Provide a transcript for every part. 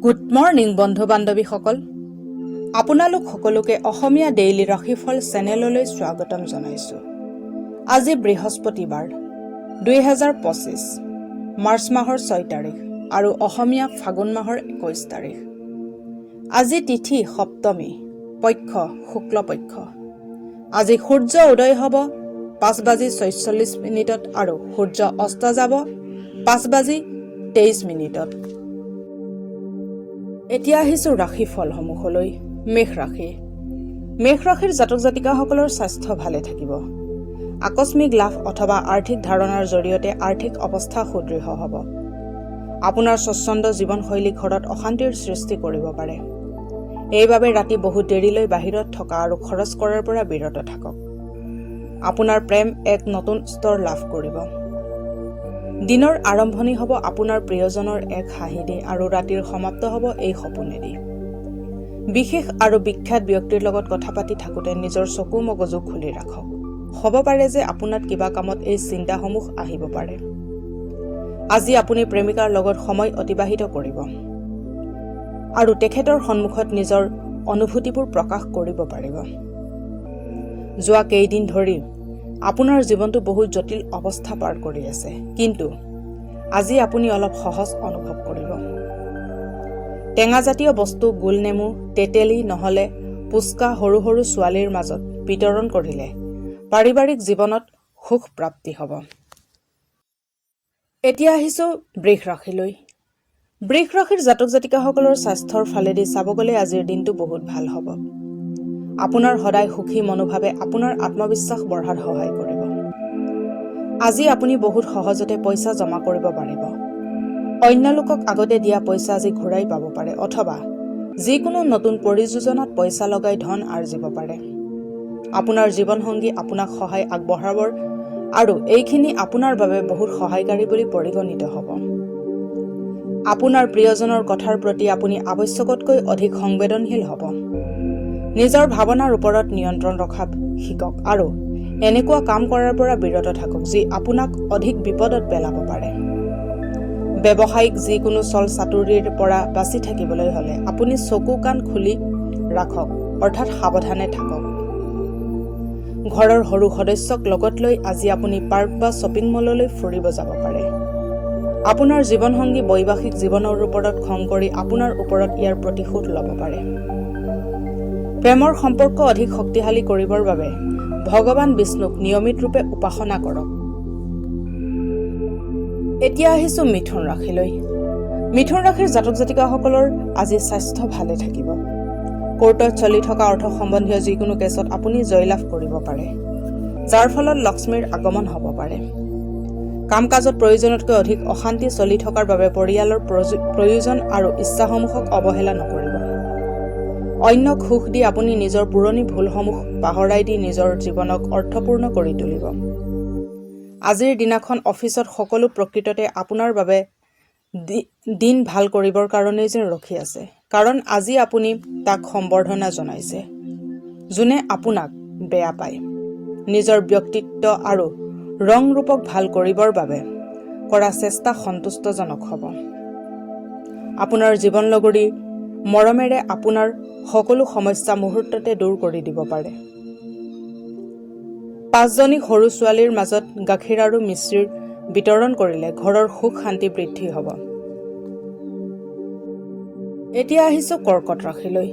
Good morning বন্ধু বান্ধৱীসকল, আপোনালোক সকলোকে অসমীয়া ডেইলি ৰাশিফল চেনেললৈ স্বাগতম জনাইছোঁ। আজি বৃহস্পতিবাৰ 2025 মাৰ্চ মাহৰ 6 তাৰিখ আৰু অসমীয়া ফাগুন মাহৰ 21 তাৰিখ। আজি তিথি সপ্তমী, পক্ষ শুক্লপক্ষ। আজি সূৰ্য উদয় হ'ব 5:46 আৰু সূৰ্য অস্ত যাব 5:23। এতিয়া আহিছোঁ ৰাশিফলসমূহলৈ। মেষ ৰাশি। মেষ ৰাশিৰ জাতক জাতিকাসকলৰ স্বাস্থ্য ভালে থাকিব। আকস্মিক লাভ অথবা আৰ্থিক ধাৰণাৰ জৰিয়তে আৰ্থিক অৱস্থা সুদৃঢ় হ'ব। আপোনাৰ স্বচ্ছন্দ জীৱনশৈলী ঘৰত অশান্তিৰ সৃষ্টি কৰিব পাৰে। এইবাবে ৰাতি বহু দেৰিলৈ বাহিৰত থকা আৰু খৰচ কৰাৰ পৰা বিৰত থাকক। আপোনাৰ প্ৰেম এক নতুন স্তৰ লাভ কৰিব। দিনৰ আৰম্ভণি হ'ব আপোনাৰ প্ৰিয়জনৰ এক হাঁহি দি আৰু ৰাতিৰ সমাপ্ত হ'ব এই সপোনেদি। বিশেষ আৰু বিখ্যাত ব্যক্তিৰ লগত কথা পাতি থাকোঁতে নিজৰ চকু মগজু খুলি ৰাখক। হ'ব পাৰে যে আপোনাত কিবা কামত এই চিন্তাসমূহ আহিব পাৰে। আজি আপুনি প্ৰেমিকাৰ লগত সময় অতিবাহিত কৰিব আৰু তেখেতৰ সন্মুখত নিজৰ অনুভূতিবোৰ প্ৰকাশ কৰিব পাৰিব। যোৱা কেইদিন ধৰি আপোনাৰ জীৱনটো বহুত জটিল অৱস্থা পাৰ কৰি আছে, কিন্তু আজি আপুনি অলপ সহজ অনুভৱ কৰিব। টেঙাজাতীয় বস্তু গোলনেমু, তেতেলী নহ'লে পুচকা সৰু সৰু ছোৱালীৰ মাজত বিতৰণ কৰিলে পাৰিবাৰিক জীৱনত সুখ প্ৰাপ্তি হ'ব। এতিয়া আহিছোঁ বৃষ ৰাশিলৈ। বৃষ ৰাশিৰ জাতক জাতিকাসকলৰ স্বাস্থ্যৰ ফালেদি চাব গ'লে আজিৰ দিনটো বহুত ভাল হ'ব। আপোনাৰ সদায় সুখী মনোভাৱে আপোনাৰ আত্মবিশ্বাস বঢ়াত সহায় কৰিব। আজি আপুনি বহুত সহজতে পইচা জমা কৰিব পাৰিব। অন্য লোকক আগতে দিয়া পইচা আজি ঘূৰাই পাব পাৰে অথবা যিকোনো নতুন পৰিযোজনাত পইচা লগাই ধন আৰ্জিব পাৰে। আপোনাৰ জীৱনসংগী আপোনাক সহায় আগবঢ়াব আৰু এইখিনি আপোনাৰ বাবে বহুত সহায়কাৰী বুলি পৰিগণিত হ'ব। আপোনাৰ প্ৰিয়জনৰ কথাৰ প্ৰতি আপুনি আৱশ্যকতকৈ অধিক সংবেদনশীল হ'ব। নিজৰ ভাৱনাৰ ওপৰত নিয়ন্ত্ৰণ ৰখা শিকক আৰু এনেকুৱা কাম কৰাৰ পৰা বিৰত থাকক যি আপোনাক অধিক বিপদত পেলাব পাৰে। ব্যৱসায়িক যিকোনো চল চাতুৰিৰ পৰা বাচি থাকিবলৈ হ'লে আপুনি চকু কাণ খুলি ৰাখক, অৰ্থাৎ সাৱধানে থাকক। ঘৰৰ সৰু সদস্যক লগত লৈ আজি আপুনি পাৰ্ক বা শ্বপিং মললৈ ফুৰিব যাব পাৰে। আপোনাৰ জীৱনসংগী বৈবাহিক জীৱনৰ ওপৰত খং কৰি আপোনাৰ ওপৰত ইয়াৰ প্ৰতিশোধ ল'ব পাৰে। প্ৰেমৰ সম্পৰ্ক অধিক শক্তিশালী কৰিবৰ বাবে ভগৱান বিষ্ণুক নিয়মিত ৰূপে উপাসনা কৰক। এতিয়া আহিছোঁ মিথুন ৰাশিলৈ। মিথুন ৰাশিৰ জাতক জাতিকাসকলৰ আজি স্বাস্থ্য ভালে থাকিব। কোৰ্টত চলি থকা অৰ্থ সম্বন্ধীয় যিকোনো কেছত আপুনি জয়লাভ কৰিব পাৰে, যাৰ ফলত লক্ষ্মীৰ আগমন হ'ব পাৰে। কাম কাজত প্ৰয়োজনতকৈ অধিক অশান্তি চলি থকাৰ বাবে পৰিয়ালৰ প্ৰয়োজন আৰু ইচ্ছাসমূহক অৱহেলা নকৰিব। অন্যক সুখ দি আপুনি নিজৰ পুৰণি ভুলসমূহ পাহৰাই দি নিজৰ জীৱনক অৰ্থপূৰ্ণ কৰি তুলিব। আজিৰ দিনাখন অফিচত সকলো প্ৰকৃততে আপোনাৰ বাবে দিন ভাল কৰিবৰ কাৰণেই যেন ৰখি আছে, কাৰণ আজি আপুনি তাক সম্বৰ্ধনা জনাইছে। যোনে আপোনাক বেয়া পায় নিজৰ ব্যক্তিত্ব আৰু ৰং ৰূপক ভাল কৰিবৰ বাবে কৰা চেষ্টা সন্তুষ্টজনক হ'ব। আপোনাৰ জীৱনলগৰী মৰমেৰে আপোনাৰ সকলো সমস্যা মুহূৰ্ততে দূৰ কৰি দিব পাৰে। 5জনী সৰু ছোৱালীৰ মাজত গাখীৰ আৰু মিশ্ৰিৰ বিতৰণ কৰিলে ঘৰৰ সুখ শান্তি বৃদ্ধি হ'ব। এতিয়া আহিছোঁ কৰ্কট ৰাশিলৈ।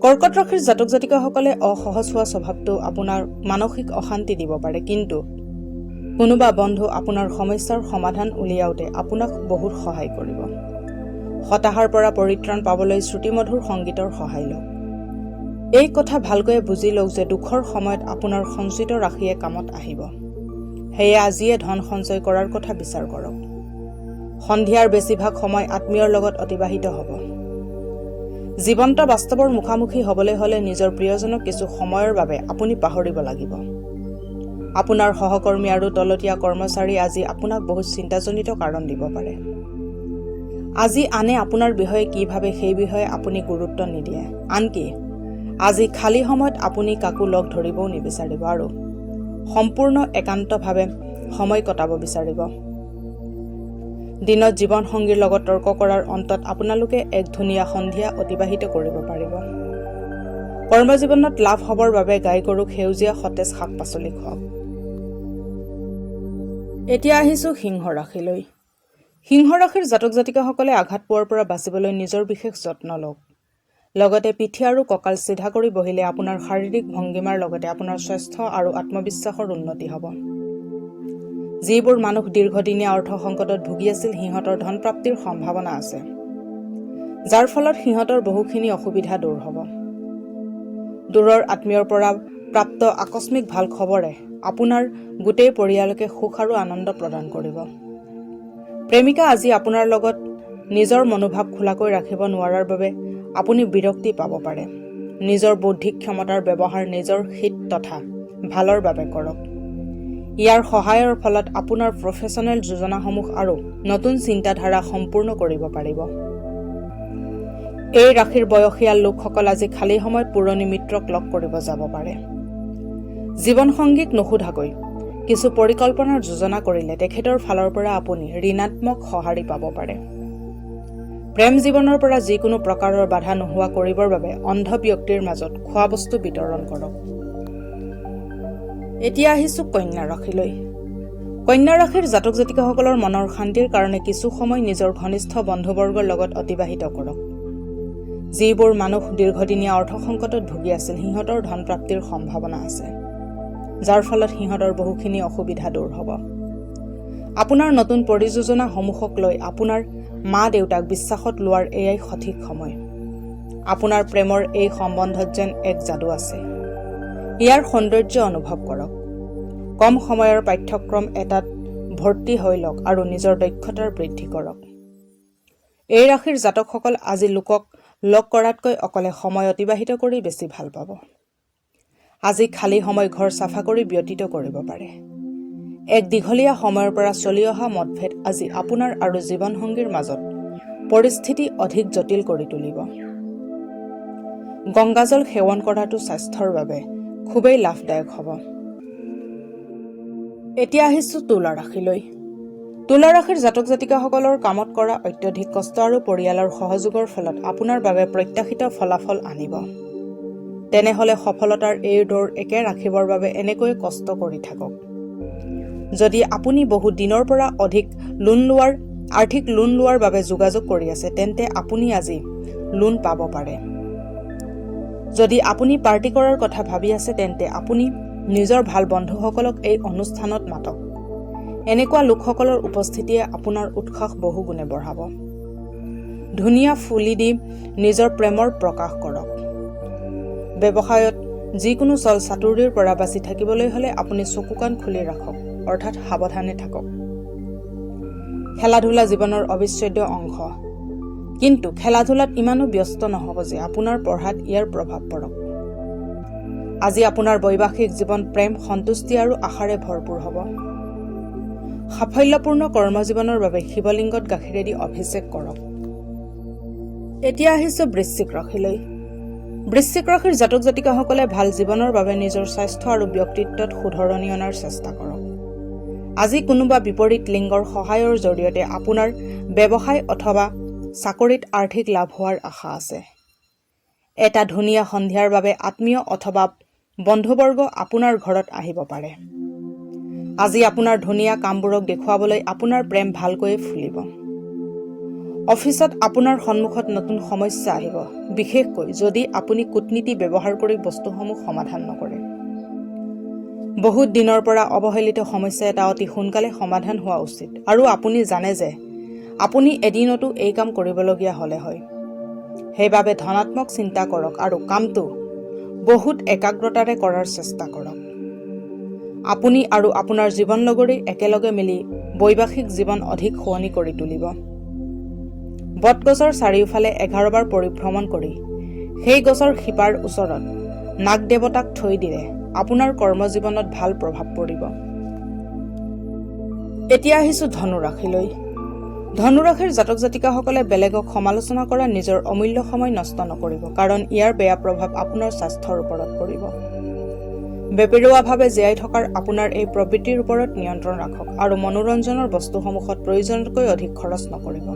কৰ্কট ৰাশিৰ জাতক জাতিকাসকলে অসহজ হোৱা স্বভাৱটো আপোনাৰ মানসিক অশান্তি দিব পাৰে, কিন্তু কোনোবা বন্ধু আপোনাৰ সমস্যাৰ সমাধান উলিয়াওঁতে আপোনাক বহুত সহায় কৰিব। হতাশাৰ পৰা পৰিত্ৰাণ পাবলৈ শ্ৰুতিমধুৰ সংগীতৰ সহায় লওক। এই কথা ভালকৈ বুজি লওক যে দুখৰ সময়ত আপোনাৰ সঞ্চিত ৰাশিয়ে কামত আহিব। সেয়ে আজিয়ে ধন সঞ্চয় কৰাৰ কথা বিচাৰ কৰক। সন্ধিয়াৰ বেছিভাগ সময় আত্মীয়ৰ লগত অতিবাহিত হ'ব। জীৱন্ত বাস্তৱৰ মুখামুখি হ'বলৈ হ'লে নিজৰ প্ৰিয়জনক কিছু সময়ৰ বাবে আপুনি পাহৰিব লাগিব। আপোনাৰ সহকৰ্মী আৰু তলতীয়া কৰ্মচাৰী আজি আপোনাক বহুত চিন্তাজনিত কাৰণ দিব পাৰে। আজি আনে আপোনাৰ বিষয়ে কি ভাবে সেই বিষয়ে আপুনি গুৰুত্ব নিদিয়ে। আনকি আজি খালী সময়ত আপুনি কাকো লগ ধৰিবও নিবিচাৰিব আৰু সম্পূৰ্ণ একান্তভাৱে সময় কটাব বিচাৰিব। দিনত জীৱনসংগীৰ লগত তৰ্ক কৰাৰ অন্তত আপোনালোকে এক ধুনীয়া সন্ধিয়া অতিবাহিত কৰিব পাৰিব। কৰ্মজীৱনত লাভ হ'বৰ বাবে গাই গৰুক সেউজীয়া সতেজ শাক পাচলি খুৱাওক। এতিয়া আহিছোঁ সিংহ ৰাশিলৈ। সিংহ ৰাশিৰ জাতক জাতিকাসকলে আঘাত পোৱাৰ পৰা বাচিবলৈ নিজৰ বিশেষ যত্ন লওক। লগতে পিঠি আৰু কঁকাল চিধা কৰি বহিলে আপোনাৰ শাৰীৰিক ভংগীমাৰ লগতে আপোনাৰ স্বাস্থ্য আৰু আত্মবিশ্বাসৰ উন্নতি হ'ব। যিবোৰ মানুহ দীৰ্ঘদিনীয়া অৰ্থ সংকটত ভুগি আছিল সিহঁতৰ ধন প্ৰাপ্তিৰ সম্ভাৱনা আছে, যাৰ ফলত সিহঁতৰ বহুখিনি অসুবিধা দূৰ হ'ব। দূৰৰ আত্মীয়ৰ পৰা প্ৰাপ্ত আকস্মিক ভাল খবৰে আপোনাৰ গোটেই পৰিয়ালকে সুখ আৰু আনন্দ প্ৰদান কৰিব। প্ৰেমিকা আজি আপোনাৰ লগত নিজৰ মনোভাৱ খোলাকৈ ৰাখিব নোৱাৰাৰ বাবে আপুনি বিৰক্তি পাব পাৰে। নিজৰ বৌদ্ধিক ক্ষমতাৰ ব্যৱহাৰ নিজৰ হিত তথা ভালৰ বাবে কৰক। ইয়াৰ সহায়ৰ ফলত আপোনাৰ প্ৰফেচনেল যোজনাসমূহ আৰু নতুন চিন্তাধাৰা সম্পূৰ্ণ কৰিব পাৰিব। এই ৰাশিৰ বয়সীয়াল লোকসকল আজি খালী সময়ত পুৰণি মিত্ৰক লগ কৰিব যাব পাৰে। জীৱনসংগীক নোসোধাকৈ কিছু পৰিকল্পনাৰ যোজনা কৰিলে তেখেতৰ ফালৰ পৰা আপুনি ঋণাত্মক সঁহাৰি পাব পাৰে। প্ৰেম জীৱনৰ পৰা যিকোনো প্ৰকাৰৰ বাধা নোহোৱা কৰিবৰ বাবে অন্ধ ব্যক্তিৰ মাজত খোৱা বস্তু বিতৰণ কৰক। এতিয়া আহিছোঁ কন্যা ৰাশিলৈ। কন্যা ৰাশিৰ জাতক জাতিকাসকলৰ মনৰ শান্তিৰ কাৰণে কিছু সময় নিজৰ ঘনিষ্ঠ বন্ধুবৰ্গৰ লগত অতিবাহিত কৰক। যিবোৰ মানুহ দীৰ্ঘদিনীয়া অৰ্থ সংকটত ভুগি আছিল সিহঁতৰ ধন প্ৰাপ্তিৰ সম্ভাৱনা আছে, যাৰ ফলত সিহঁতৰ বহুখিনি অসুবিধা দূৰ হ'ব। আপোনাৰ নতুন পৰিযোজনাসমূহক লৈ আপোনাৰ মা দেউতাক বিশ্বাসত লোৱাৰ এয়াই সঠিক সময়। আপোনাৰ প্ৰেমৰ এই সম্বন্ধত যেন এক যাদু আছে। ইয়াৰ সৌন্দৰ্য অনুভৱ কৰক। কম সময়ৰ পাঠ্যক্ৰম এটাত ভৰ্তি হৈ লওক আৰু নিজৰ দক্ষতাৰ বৃদ্ধি কৰক। এই ৰাশিৰ জাতকসকল আজি লোকক লগ কৰাতকৈ অকলে সময় অতিবাহিত কৰি বেছি ভাল পাব। আজি খালী সময় ঘৰ চাফা কৰি ব্যতীত কৰিব পাৰে। এক দীঘলীয়া সময়ৰ পৰা চলি অহা মতভেদ আজি আপোনাৰ আৰু জীৱনসংগীৰ মাজত পৰিস্থিতি অধিক জটিল কৰি তুলিব। গংগাজল সেৱন কৰাটো স্বাস্থ্যৰ বাবে খুবেই লাভদায়ক হ'ব। এতিয়া আহিছোঁ তুলা ৰাশিলৈ। তুলা ৰাশিৰ জাতক জাতিকাসকলৰ কামত কৰা অত্যধিক কষ্ট আৰু পৰিয়ালৰ সহযোগৰ ফলত আপোনাৰ বাবে প্ৰত্যাশিত ফলাফল আনিব। তেনেহ'লে সফলতাৰ এই দৌৰ একে ৰাখিবৰ বাবে এনেকৈ কষ্ট কৰি থাকক। যদি আপুনি বহু দিনৰ পৰা আৰ্থিক লোন লোৱাৰ বাবে যোগাযোগ কৰি আছে তেন্তে আপুনি আজি লোন পাব পাৰে। যদি আপুনি পাৰ্টি কৰাৰ কথা ভাবি আছে তেন্তে আপুনি নিজৰ ভাল বন্ধুসকলক এই অনুষ্ঠানত মাতক। এনেকুৱা লোকসকলৰ উপস্থিতিয়ে আপোনাৰ উৎসাহ বহুগুণে বঢ়াব। ধুনীয়া ফুলি দি নিজৰ প্ৰেমৰ প্ৰকাশ কৰক। ব্যৱসায়ত যিকোনো চল চাতুৰিৰ পৰা বাচি থাকিবলৈ হ'লে আপুনি চকু কাণ খুলি ৰাখক, অৰ্থাৎ সাৱধানে থাকক। খেলা ধূলা জীৱনৰ অবিচ্ছেদ্য অংশ, কিন্তু খেলা ধূলাত ইমানো ব্যস্ত নহ'ব যে আপোনাৰ পঢ়াত ইয়াৰ প্ৰভাৱ পৰক। আজি আপোনাৰ বৈবাহিক জীৱন প্ৰেম, সন্তুষ্টি আৰু আশাৰে ভৰপূৰ হ'ব। সাফল্যপূৰ্ণ কৰ্মজীৱনৰ বাবে শিৱলিংগত গাখীৰেদি অভিষেক কৰক। এতিয়া আহিছোঁ বৃশ্চিক ৰাশিলৈ। বৃশ্চিক ৰাশিৰ জাতক জাতিকাসকলে ভাল জীৱনৰ বাবে নিজৰ স্বাস্থ্য আৰু ব্যক্তিত্বত শুধৰণি অনাৰ চেষ্টা কৰক। আজি কোনোবা বিপৰীত লিংগৰ সহায়ৰ জৰিয়তে আপোনাৰ ব্যৱসায় অথবা চাকৰিত আৰ্থিক লাভ হোৱাৰ আশা আছে। এটা ধুনীয়া সন্ধিয়াৰ বাবে আত্মীয় অথবা বন্ধুবৰ্গ আপোনাৰ ঘৰত আহিব পাৰে। আজি আপোনাৰ ধুনীয়া কামবোৰক দেখুৱাবলৈ আপোনাৰ প্ৰেম ভালকৈয়ে ফুলিব। অফিচত আপোনাৰ সন্মুখত নতুন সমস্যা আহিব, বিশেষকৈ যদি আপুনি কূটনীতি ব্যৱহাৰ কৰি বস্তুসমূহ সমাধান নকৰে। বহুত দিনৰ পৰা অৱহেলিত সমস্যা এটা অতি সোনকালে সমাধান হোৱা উচিত আৰু আপুনি জানে যে আপুনি এদিনতো এই কাম কৰিবলগীয়া হ'লে হয়। সেইবাবে ধনাত্মক চিন্তা কৰক আৰু কামটো বহুত একাগ্ৰতাৰে কৰাৰ চেষ্টা কৰক। আপুনি আৰু আপোনাৰ জীৱনলগৰী একেলগে মিলি বৈবাহিক জীৱন অধিক শুৱনি কৰি তুলিব। বটগছৰ চাৰিওফালে 11 বাৰ পৰিভ্ৰমণ কৰি সেই গছৰ শিপাৰ ওচৰত নাগ দেৱতাক থৈ দিলে আপোনাৰ কৰ্মজীৱনত ভাল প্ৰভাৱ পৰিব। এতিয়া আহিছোঁ ধনু ৰাশিলৈ। ধনু ৰাশিৰ জাতক জাতিকাসকলে বেলেগক সমালোচনা কৰা নিজৰ অমূল্য সময় নষ্ট নকৰিব, কাৰণ ইয়াৰ বেয়া প্ৰভাৱ আপোনাৰ স্বাস্থ্যৰ ওপৰত পৰিব। বেপেৰুৱাভাৱে জীয়াই থকাৰ আপোনাৰ এই প্ৰবৃত্তিৰ ওপৰত নিয়ন্ত্ৰণ ৰাখক আৰু মনোৰঞ্জনৰ বস্তুসমূহত প্ৰয়োজনতকৈ অধিক খৰচ নকৰিব।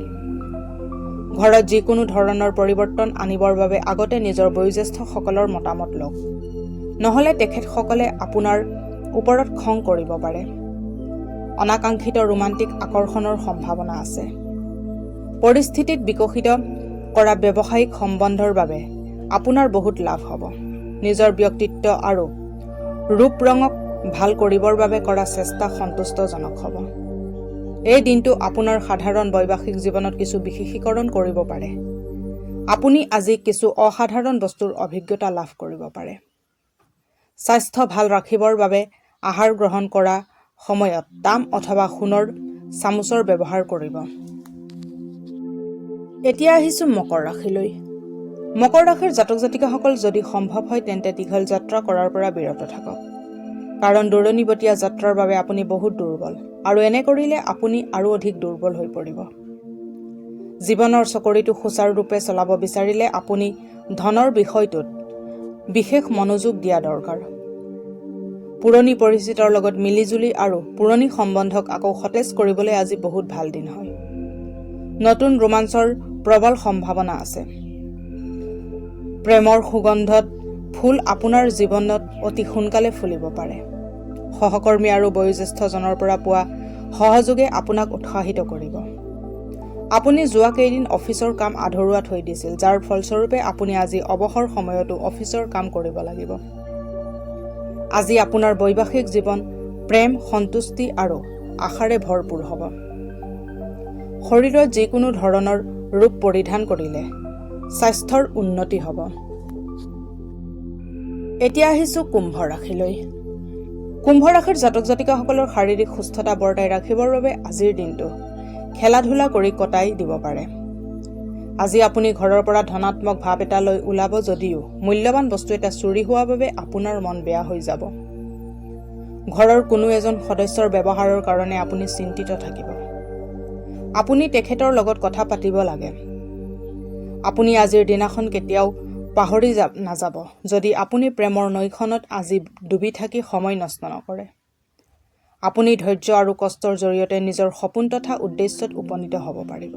ঘৰত যিকোনো ধৰণৰ পৰিৱৰ্তন আনিবৰ বাবে আগতে নিজৰ বয়োজ্যেষ্ঠসকলৰ মতামত লওক, নহ'লে তেখেতসকলে আপোনাৰ ওপৰত খং কৰিব পাৰে। অনাকাংক্ষিত ৰোমান্টিক আকৰ্ষণৰ সম্ভাৱনা আছে। পৰিস্থিতিত বিকশিত কৰা ব্যৱসায়িক সম্বন্ধৰ বাবে আপোনাৰ বহুত লাভ হ'ব। নিজৰ ব্যক্তিত্ব আৰু ৰূপ ৰঙক ভাল কৰিবৰ বাবে কৰা চেষ্টা সন্তুষ্টজনক হ'ব। এই দিনটো আপোনাৰ সাধাৰণ বৈবাহিক জীৱনত কিছু বিশেষীকৰণ কৰিব পাৰে। আপুনি আজি কিছু অসাধাৰণ বস্তুৰ অভিজ্ঞতা লাভ কৰিব পাৰে। স্বাস্থ্য ভাল ৰাখিবৰ বাবে আহাৰ গ্ৰহণ কৰা সময়ত তাম অথবা সোণৰ চামুচৰ ব্যৱহাৰ কৰিব। এতিয়া আহিছোঁ মকৰ ৰাশিলৈ। মকৰ ৰাশিৰ জাতক জাতিকাসকল যদি সম্ভৱ হয় তেন্তে দীঘল যাত্ৰা কৰাৰ পৰা বিৰত থাকক, কাৰণ দূৰণিবতীয়া যাত্ৰাৰ বাবে আপুনি বহুত দুৰ্বল আৰু এনে কৰিলে আপুনি আৰু অধিক দুৰ্বল হৈ পৰিব। জীৱনৰ চকৰিটো সুচাৰুৰূপে চলাব বিচাৰিলে আপুনি ধনৰ বিষয়টোত বিশেষ মনোযোগ দিয়া দৰকাৰ। পুৰণি পৰিচিতৰ লগত মিলিজুলি আৰু পুৰণি সম্বন্ধক আকৌ সতেজ কৰিবলৈ আজি বহুত ভাল দিন হয়। নতুন ৰোমাঞ্চৰ প্ৰবল সম্ভাৱনা আছে। প্ৰেমৰ সুগন্ধত ফুল আপোনাৰ জীৱনত অতি সোনকালে ফুলিব পাৰে। সহকৰ্মী আৰু বয়োজ্যেষ্ঠজনৰ পৰা পোৱা সহযোগে আপোনাক উৎসাহিত কৰিব। আপুনি যোৱা কেইদিন অফিচৰ কাম আধৰুৱা থৈ দিছিল, যাৰ ফলস্বৰূপে আপুনি আজি অৱসৰ সময়তো অফিচৰ কাম কৰিব লাগিব। আজি আপোনাৰ বৈবাহিক জীৱন প্ৰেম, সন্তুষ্টি আৰু আশাৰে ভৰপূৰ হ'ব। শৰীৰত যিকোনো ধৰণৰ ৰূপ পৰিধান কৰিলে স্বাস্থ্যৰ উন্নতি হ'ব। এতিয়া আহিছোঁ কুম্ভ ৰাশিলৈ। কুম্ভ ৰাশিৰ জাতক জাতিকাসকলৰ শাৰীৰিক সুস্থতা বৰ্তাই ৰাখিবৰ বাবে আজিৰ দিনটো খেলা-ধূলা কৰি কটাই দিব পাৰে। আজি আপুনি ঘৰৰ পৰা ধনাত্মক ভাৱ এটা লৈ ওলাব যদিও মূল্যৱান বস্তু এটা চুৰি হোৱাৰ বাবে আপোনাৰ মন বেয়া হৈ যাব। ঘৰৰ কোনো এজন সদস্যৰ ব্যৱহাৰৰ কাৰণে আপুনি চিন্তিত থাকিব। আপুনি তেখেতৰ লগত কথা পাতিব লাগে। আপুনি আজিৰ দিনাখন কেতিয়াও পাহৰি নাযাব যদি আপুনি প্ৰেমৰ নৈখনত আজি ডুবি থাকি সময় নষ্ট নকৰে। আপুনি ধৈৰ্য আৰু কষ্টৰ জৰিয়তে নিজৰ সপোন তথা উদ্দেশ্যত উপনীত হ'ব পাৰিব।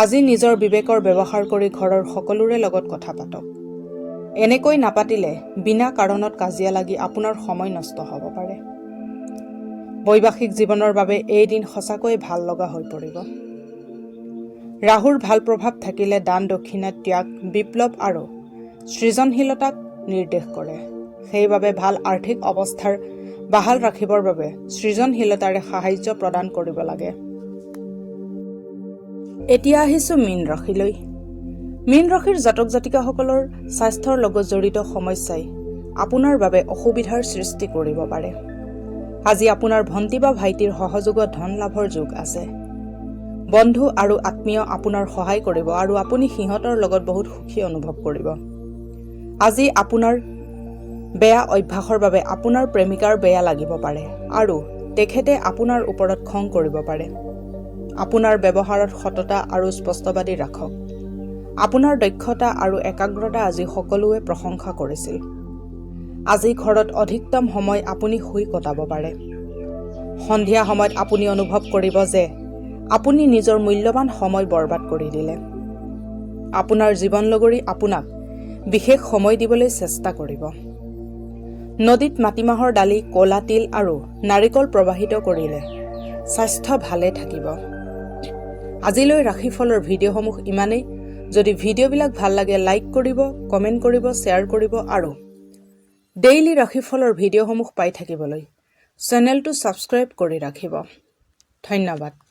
আজি নিজৰ বিবেকৰ ব্যৱহাৰ কৰি ঘৰৰ সকলোৰে লগত কথা পাতক। এনেকৈ নাপাতিলে বিনা কাৰণত কাজিয়া লাগি আপোনাৰ সময় নষ্ট হ'ব পাৰে। বৈবাহিক জীৱনৰ বাবে এই দিন সঁচাকৈ ভাল লগা হৈ পৰিব। ৰাহুৰ ভাল প্ৰভাৱ থাকিলে দান দক্ষিণা ত্যাগ, বিপ্লৱ আৰু সৃজনশীলতাক নিৰ্দেশ কৰে। সেইবাবে ভাল আৰ্থিক অৱস্থাৰ বাহাল ৰাখিবৰ বাবে সৃজনশীলতাৰে সাহায্য প্ৰদান কৰিব লাগে। এতিয়া আহিছোঁ মীন ৰাশিলৈ। মীন ৰাশিৰ জাতক জাতিকাসকলৰ স্বাস্থ্যৰ লগত জড়িত সমস্যাই আপোনাৰ বাবে অসুবিধাৰ সৃষ্টি কৰিব পাৰে। আজি আপোনাৰ ভণ্টি বা ভাইটিৰ সহযোগত ধন লাভৰ যোগ আছে। বন্ধু আৰু আত্মীয় আপোনাৰ সহায় কৰিব আৰু আপুনি সিহঁতৰ লগত বহুত সুখী অনুভৱ কৰিব। আজি আপোনাৰ বেয়া অভ্যাসৰ বাবে আপোনাৰ প্ৰেমিকাৰ বেয়া লাগিব পাৰে আৰু তেখেতে আপোনাৰ ওপৰত খং কৰিব পাৰে। আপোনাৰ ব্যৱহাৰত সততা আৰু স্পষ্টবাদী ৰাখক। আপোনাৰ দক্ষতা আৰু একাগ্ৰতা আজি সকলোৱে প্ৰশংসা কৰিছিল। আজি ঘৰত অধিকতম সময় আপুনি শুই কটাব পাৰে। সন্ধিয়া সময়ত আপুনি অনুভৱ কৰিব যে আপুনি নিজৰ মূল্যৱান সময় বৰবাদ কৰি দিলে। আপোনাৰ জীৱনলগৰী আপোনাক বিশেষ সময় দিবলৈ চেষ্টা কৰিব। নদীত মাটিমাহৰ দালি, ক'লা তিল আৰু নাৰিকল প্ৰবাহিত কৰিলে স্বাস্থ্য ভালে থাকিব। আজিলৈ ৰাশিফলৰ ভিডিঅ'সমূহ ইমানেই। যদি ভিডিঅ'বিলাক ভাল লাগে লাইক কৰিব, কমেণ্ট কৰিব, শ্বেয়াৰ কৰিব আৰু ডেইলি ৰাশিফলৰ ভিডিঅ'সমূহ পাই থাকিবলৈ চেনেলটো ছাবস্ক্ৰাইব কৰি ৰাখিব। ধন্যবাদ।